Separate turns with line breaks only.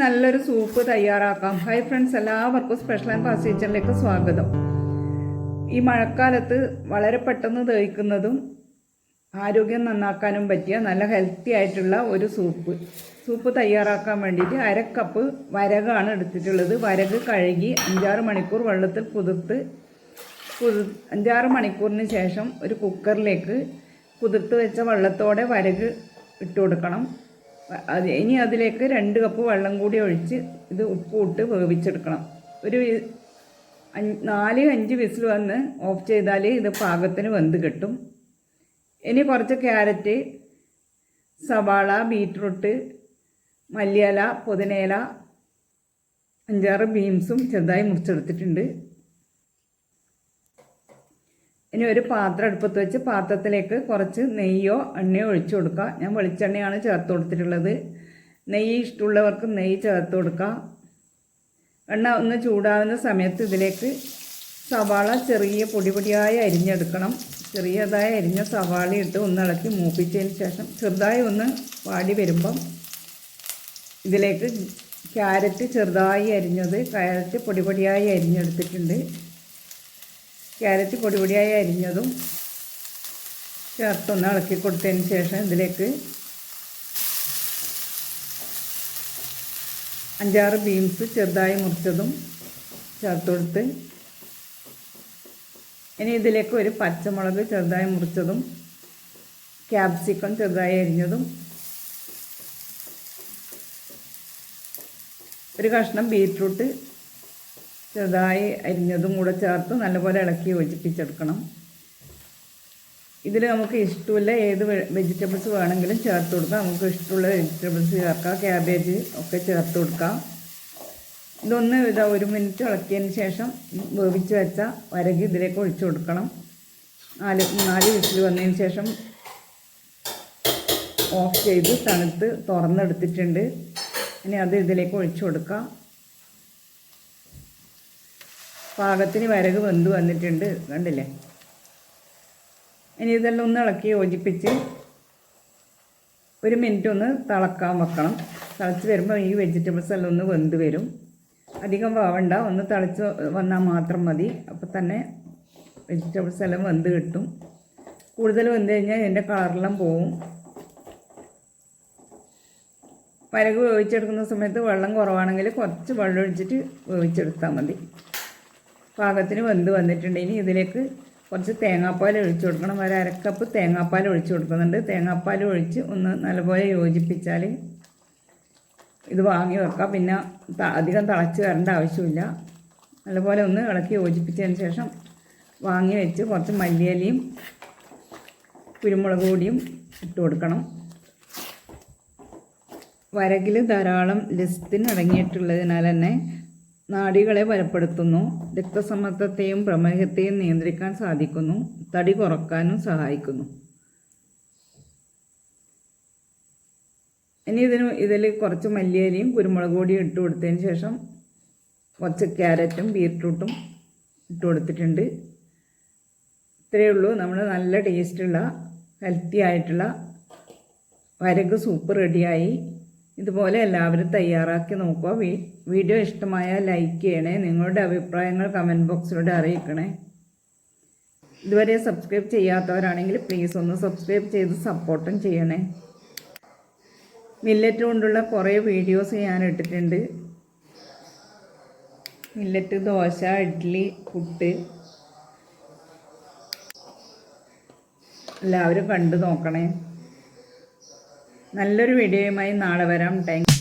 നല്ലൊരു സൂപ്പ് തയ്യാറാക്കാം. Hi friends, എല്ലാവർക്കും സ്പെഷ്യൽ ആൻഡ് ഫാസ്റ്റ് കിച്ചണിലേക്ക് സ്വാഗതം. ഈ മഴക്കാലത്ത് വളരെ പെട്ടെന്ന് ദഹിക്കുന്നതും ആരോഗ്യം നന്നാക്കാനും പറ്റിയ നല്ല ഹെൽത്തി ആയിട്ടുള്ള ഒരു സൂപ്പ് തയ്യാറാക്കാൻ വേണ്ടിയിട്ട് 1/2 കപ്പ് വരകാണ് എടുത്തിട്ടുള്ളത്. വരക് കഴുകി 5-6 മണിക്കൂർ വെള്ളത്തിൽ കുതിർത്ത് 5-6 മണിക്കൂറിന് ശേഷം ഒരു കുക്കറിലേക്ക് കുതിർത്ത് വെച്ച വെള്ളത്തോടെ വരക് ഇട്ട് കൊടുക്കണം. ഇനി അതിലേക്ക് 2 കപ്പ് വെള്ളം കൂടി ഒഴിച്ച് ഇത് ഉപ്പിട്ട് വേവിച്ചെടുക്കണം. ഒരു 4-5 വിസിൽ വന്ന് ഓഫ് ചെയ്താൽ ഇത് പാകത്തിന് വെന്ത് കിട്ടും. ഇനി കുറച്ച് ക്യാരറ്റ്, സവാള, ബീറ്റ്റൂട്ട്, മല്ലിയില, പുതിനയില, 5-6 ബീൻസും ചെറുതായി മുറിച്ചെടുത്തിട്ടുണ്ട്. ഇനി ഒരു പാത്രം അടുപ്പത്ത് വെച്ച് പാത്രത്തിലേക്ക് കുറച്ച് നെയ്യോ എണ്ണയോ ഒഴിച്ചു കൊടുക്കുക. ഞാൻ വെളിച്ചെണ്ണയാണ് ചേർത്ത് കൊടുത്തിട്ടുള്ളത്. നെയ്യ് ഇഷ്ടമുള്ളവർക്ക് നെയ്യ് ചേർത്ത് കൊടുക്കുക. എണ്ണ ഒന്ന് ചൂടാകുന്ന സമയത്ത് ഇതിലേക്ക് സവാള ചെറിയ പൊടിയായി അരിഞ്ഞെടുക്കണം. ചെറിയതായി അരിഞ്ഞ സവാള ഇട്ട് ഒന്ന് ഇളക്കി മൂപ്പിച്ചതിന് ശേഷം ചെറുതായി ഒന്ന് വാടി വരുമ്പം ഇതിലേക്ക് ക്യാരറ്റ് ചെറുതായി അരിഞ്ഞത്, ക്യാരറ്റ് പൊടിയായി അരിഞ്ഞെടുത്തിട്ടുണ്ട്. ക്യാരറ്റ് പൊടിയായി അരിഞ്ഞതും ചേർത്തൊന്ന് ഇളക്കി കൊടുത്തതിന് ശേഷം ഇതിലേക്ക് 5-6 ബീൻസ് ചെറുതായി മുറിച്ചതും ചേർത്ത് കൊടുത്ത് ഇനി ഇതിലേക്ക് ഒരു പച്ചമുളക് ചെറുതായി മുറിച്ചതും, ക്യാപ്സിക്കം ചെറുതായി അരിഞ്ഞതും, ഒരു കഷ്ണം ബീറ്റ്റൂട്ട് ചെറുതായി അരിഞ്ഞതും കൂടെ ചേർത്ത് നല്ലപോലെ ഇളക്കി യോജിപ്പിച്ചെടുക്കണം. ഇതിൽ നമുക്ക് ഇഷ്ടമുള്ള ഏത് വെജിറ്റബിൾസ് വേണമെങ്കിലും ചേർത്ത് കൊടുക്കാം. നമുക്ക് ഇഷ്ടമുള്ള വെജിറ്റബിൾസ് ചേർക്കാം. ക്യാബേജ് ഒക്കെ ചേർത്ത് കൊടുക്കാം. ഇതൊന്ന് 1 മിനിറ്റ് ഇളക്കിയതിന് ശേഷം വേവിച്ച് വെച്ച വരക് ഇതിലേക്ക് ഒഴിച്ചു കൊടുക്കണം. 4 വിസിൽ വന്നതിന് ശേഷം ഓഫ് ചെയ്ത് തണുത്ത് തുറന്നെടുത്തിട്ടുണ്ട്. ഇനി അത് ഇതിലേക്ക് ഒഴിച്ചു കൊടുക്കാം. പാകത്തിന് വരക് വെന്ത് വന്നിട്ടുണ്ട്, കണ്ടില്ലേ? ഇനി ഇതെല്ലാം ഒന്ന് ഇളക്കി യോജിപ്പിച്ച് 1 മിനിറ്റ് ഒന്ന് തിളക്കാൻ വെക്കണം. തിളച്ച് വരുമ്പോൾ ഈ വെജിറ്റബിൾസ് എല്ലാം ഒന്ന് വെന്ത് വരും. അധികം വേവണ്ട, ഒന്ന് തിളച്ച് വന്നാൽ മാത്രം മതി. അപ്പോൾ തന്നെ വെജിറ്റബിൾസ് എല്ലാം വെന്ത് കിട്ടും. കൂടുതൽ വെന്ത് കഴിഞ്ഞാൽ ഇതിൻ്റെ കളറെല്ലാം പോവും. വരക് വേവിച്ചെടുക്കുന്ന സമയത്ത് വെള്ളം കുറവാണെങ്കിൽ കുറച്ച് വെള്ളം ഒഴിച്ചിട്ട് വേവിച്ചെടുത്താൽ മതി. പാകത്തിന് വെന്ത് വന്നിട്ടുണ്ട്. ഇനി ഇതിലേക്ക് കുറച്ച് തേങ്ങാപ്പാൽ ഒഴിച്ചു കൊടുക്കണം. 1/2 കപ്പ് തേങ്ങാപ്പാൽ ഒഴിച്ചു കൊടുക്കുന്നുണ്ട്. തേങ്ങാപ്പാൽ ഒഴിച്ച് ഒന്ന് നല്ലപോലെ യോജിപ്പിച്ചാൽ ഇത് വാങ്ങി വെക്കാം. പിന്നെ അധികം തിളച്ച് വരേണ്ട ആവശ്യമില്ല. നല്ലപോലെ ഒന്ന് ഇളക്കി യോജിപ്പിച്ചതിന് ശേഷം വാങ്ങി വെച്ച് കുറച്ച് മല്ലിയിലയും കുരുമുളക് പൊടിയും ഇട്ട് കൊടുക്കണം. വരകിൽ ധാരാളം ലെസ്തിൻ അടങ്ങിയിട്ടുള്ളതിനാൽ തന്നെ നാഡികളെ ബലപ്പെടുത്തുന്നു. രക്തസമ്മർദ്ദത്തെയും പ്രമേഹത്തെയും നിയന്ത്രിക്കാൻ സാധിക്കുന്നു. തടി കുറക്കാനും സഹായിക്കുന്നു. ഇനി ഇതിൽ കുറച്ച് മല്ലിയിലയും കുരുമുളക് പൊടിയും ഇട്ട് കൊടുത്തതിന് ശേഷം കുറച്ച് ക്യാരറ്റും ബീറ്റ്റൂട്ടും ഇട്ട് കൊടുത്തിട്ടുണ്ട്. ഇത്രയേ ഉള്ളൂ. നമ്മൾ നല്ല ടേസ്റ്റുള്ള ഹെൽത്തി ആയിട്ടുള്ള വരക് സൂപ്പ് റെഡിയായി. ഇതുപോലെ എല്ലാവരും തയ്യാറാക്കി നോക്കുക. വീഡിയോ ഇഷ്ടമായാൽ ലൈക്ക് ചെയ്യണേ. നിങ്ങളുടെ അഭിപ്രായങ്ങൾ കമൻറ്റ് ബോക്സിലൂടെ അറിയിക്കണേ. ഇതുവരെ സബ്സ്ക്രൈബ് ചെയ്യാത്തവരാണെങ്കിൽ പ്ലീസ് ഒന്ന് സബ്സ്ക്രൈബ് ചെയ്ത് സപ്പോർട്ടും ചെയ്യണേ. മില്ലറ്റ് കൊണ്ടുള്ള കുറേ വീഡിയോസ് ഞാൻ ഇട്ടിട്ടുണ്ട്. മില്ലറ്റ് ദോശ, ഇഡ്ഡലി, പുട്ട് എല്ലാവരും കണ്ടു നോക്കണേ. നല്ലൊരു വീഡിയോയുമായി നാളെ വരാം. താങ്ക്